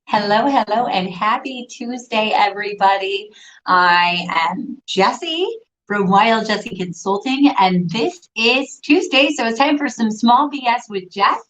Hello, hello, and happy Tuesday, everybody. I am Jessie from Wild Jessie Consulting, and this is Tuesday, so it's time for some small BS with Jess.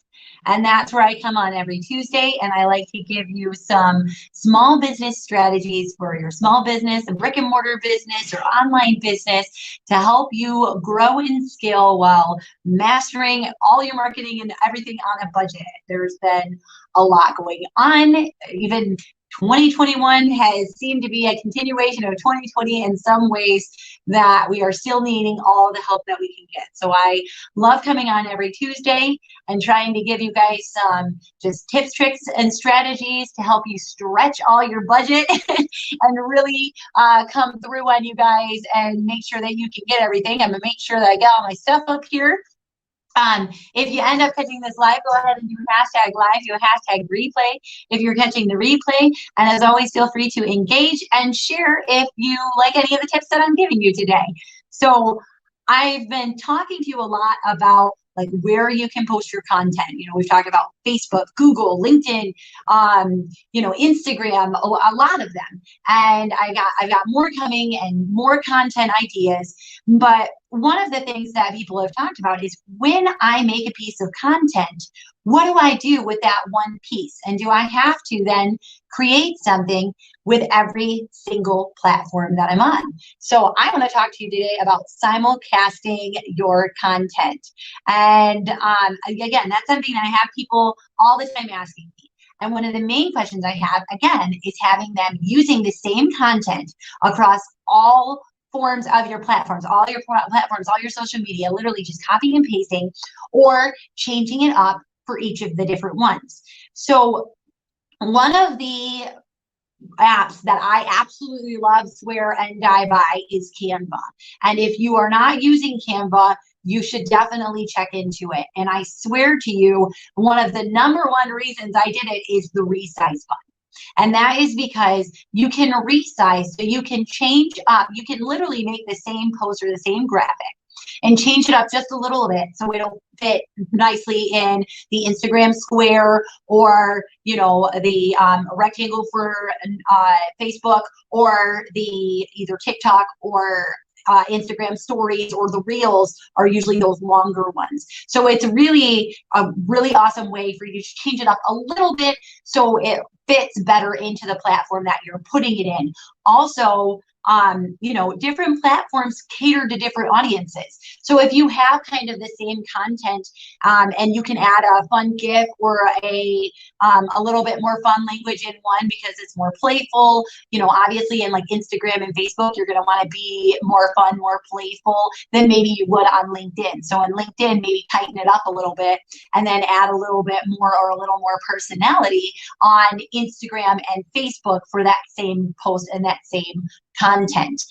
And that's where I come on every Tuesday, and I like to give you some small business strategies for your small business, a brick and mortar business, or online business to help you grow and scale while mastering all your marketing and everything on a budget. There's been a lot going on. Even 2021 has seemed to be a continuation of 2020 in some ways, that we are still needing all the help that we can get. So I love coming on every Tuesday and trying to give you guys some just tips, tricks, and strategies to help you stretch all your budget and really come through on you guys and make sure that you can get everything. I'm gonna make sure that I get all my stuff up here. If you end up catching this live, go ahead and do hashtag live, do a hashtag replay if you're catching the replay. And as always, feel free to engage and share if you like any of the tips that I'm giving you today. So I've been talking to you a lot about like where you can post your content. You know, we've talked about Facebook, Google, LinkedIn, Instagram, a lot of them. And I've got more coming and more content ideas. But one of the things that people have talked about is, when I make a piece of content, what do I do with that one piece? And do I have to then create something with every single platform that I'm on? So I want to talk to you today about simulcasting your content. And again, that's something that I have people all the time asking me. And one of the main questions I have, again, is having them using the same content across all forms of your platforms, all your platforms, all your social media, literally just copying and pasting or changing it up for each of the different ones. So one of the apps that I absolutely love, swear and die by, is Canva. And if you are not using Canva, you should definitely check into it. And I swear to you, one of the number one reasons I did it is the resize button. And that is because you can resize, so you can change up, you can literally make the same post or the same graphic and change it up just a little bit so it'll fit nicely in the Instagram square, or the rectangle for Facebook, or the either TikTok or Instagram stories, or the reels are usually those longer ones. So it's really a really awesome way for you to change it up a little bit so it fits better into the platform that you're putting it in. Also, different platforms cater to different audiences. So if you have kind of the same content, and you can add a fun GIF or a little bit more fun language in one because it's more playful, obviously in like Instagram and Facebook, you're going to want to be more fun, more playful than maybe you would on LinkedIn. So on LinkedIn, maybe tighten it up a little bit and then add a little bit more or a little more personality on Instagram and Facebook for that same post and that same content.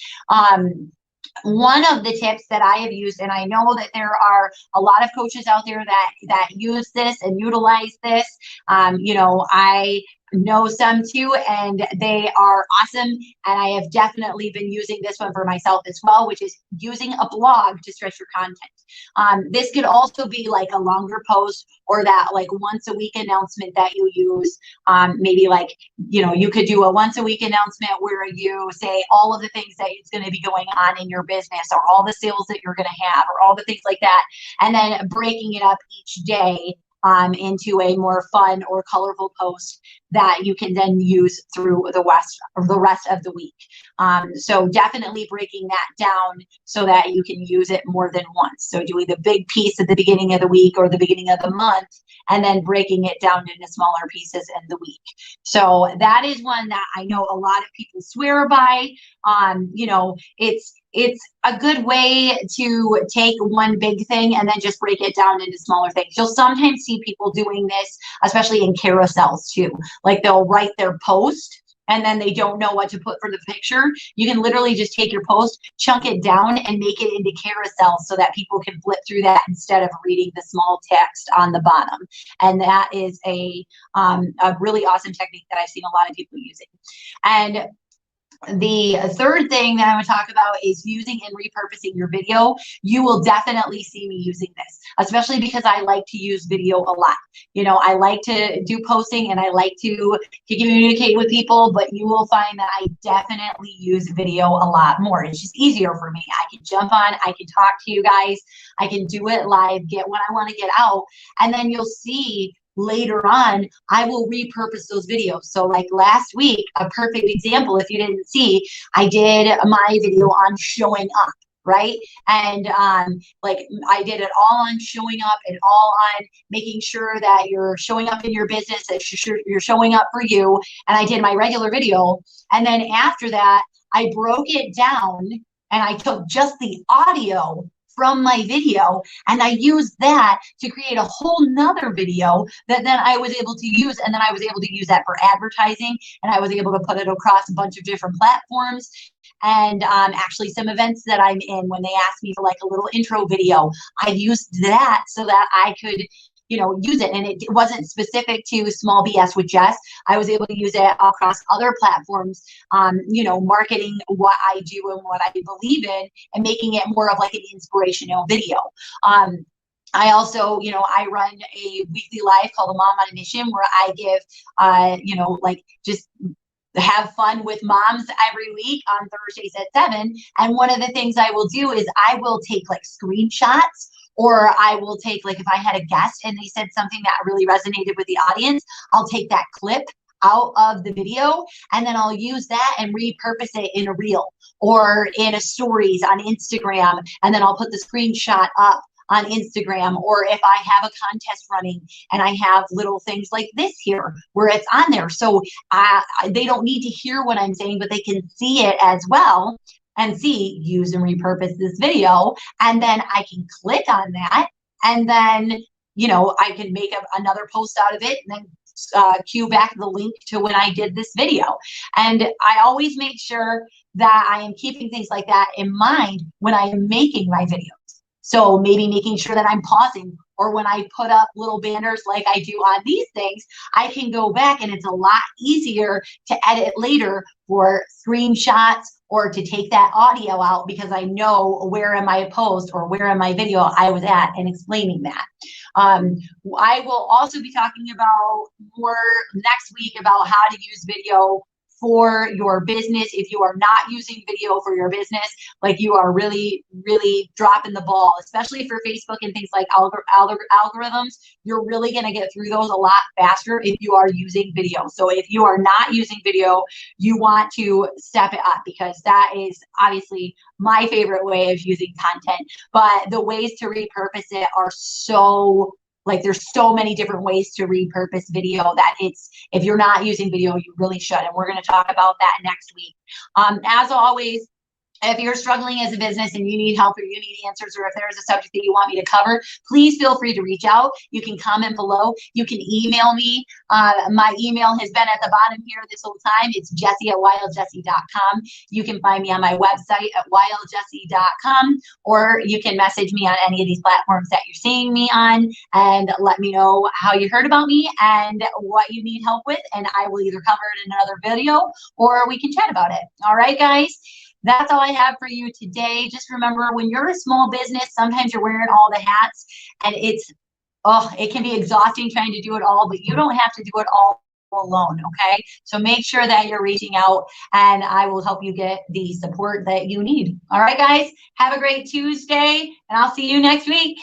One of the tips that I have used, and I know that there are a lot of coaches out there that use this and utilize this. I know some too, and they are awesome. And I have definitely been using this one for myself as well, which is using a blog to stretch your content. This could also be like a longer post, or that like once a week announcement that you use. Maybe like, you could do a once a week announcement where you say all of the things that is going to be going on in your business, or all the sales that you're going to have, or all the things like that. And then breaking it up each day into a more fun or colorful post that you can then use through the rest of the week. So definitely breaking that down so that you can use it more than once. So doing the big piece at the beginning of the week or the beginning of the month, and then breaking it down into smaller pieces in the week. So that is one that I know a lot of people swear by. It's a good way to take one big thing and then just break it down into smaller things. You'll sometimes see people doing this, especially in carousels too. Like they'll write their post and then they don't know what to put for the picture. You can literally just take your post, chunk it down, and make it into carousels so that people can flip through that instead of reading the small text on the bottom. And that is a really awesome technique that I've seen a lot of people using. And The third thing that I'm going to talk about is using and repurposing your video. You will definitely see me using this, especially because I like to use video a lot. You know, I like to do posting and I like to communicate with people, but you will find that I definitely use video a lot more. It's just easier for me. I can jump on, I can talk to you guys, I can do it live, get what I want to get out, and then you'll see later on, I will repurpose those videos. So like last week, a perfect example, if you didn't see, I did my video on showing up, right? And like I did it all on showing up and all on making sure that you're showing up in your business, that you're showing up for you. And I did my regular video. And then after that, I broke it down and I took just the audio from my video and I used that to create a whole nother video that then I was able to use, and then I was able to use that for advertising, and I was able to put it across a bunch of different platforms. And actually some events that I'm in, when they asked me for like a little intro video, I used that so that I could, you know, use it. And it wasn't specific to Small BS with Jess. I was able to use it across other platforms, you know, marketing what I do and what I believe in, and making it more of like an inspirational video. I also, you know, I run a weekly live called A Mom on a Mission, where I give, you know, like just have fun with moms every week on Thursdays at 7. And one of the things I will do is I will take like screenshots, or I will take, like if I had a guest and they said something that really resonated with the audience, I'll take that clip out of the video and then I'll use that and repurpose it in a reel or in a stories on Instagram. And then I'll put the screenshot up on Instagram, or if I have a contest running and I have little things like this here where it's on there. So they don't need to hear what I'm saying, but they can see it as well and see, use and repurpose this video. And then I can click on that. And then, you know, I can make another post out of it and then cue back the link to when I did this video. And I always make sure that I am keeping things like that in mind when I am making my videos. So maybe making sure that I'm pausing, or when I put up little banners like I do on these things, I can go back and it's a lot easier to edit later for screenshots or to take that audio out, because I know where in my post or where in my video I was at and explaining that. I will also be talking about more next week about how to use video for your business. If you are not using video for your business, like you are really, really dropping the ball, especially for Facebook and things like algorithms, you're really going to get through those a lot faster if you are using video. So if you are not using video, you want to step it up, because that is obviously my favorite way of using content. But the ways to repurpose it are so, like, there's so many different ways to repurpose video that it's, if you're not using video, you really should. And we're going to talk about that next week. As always, if you're struggling as a business and you need help or you need answers, or if there's a subject that you want me to cover, please feel free to reach out. You can comment below. You can email me. My email has been at the bottom here this whole time. It's jessie@wildjessie.com. You can find me on my website at wildjessie.com, or you can message me on any of these platforms that you're seeing me on and let me know how you heard about me and what you need help with, and I will either cover it in another video or we can chat about it. All right, guys? That's all I have for you today. Just remember, when you're a small business, sometimes you're wearing all the hats, and it can be exhausting trying to do it all, but you don't have to do it all alone, okay? So make sure that you're reaching out, and I will help you get the support that you need. All right, guys, have a great Tuesday, and I'll see you next week.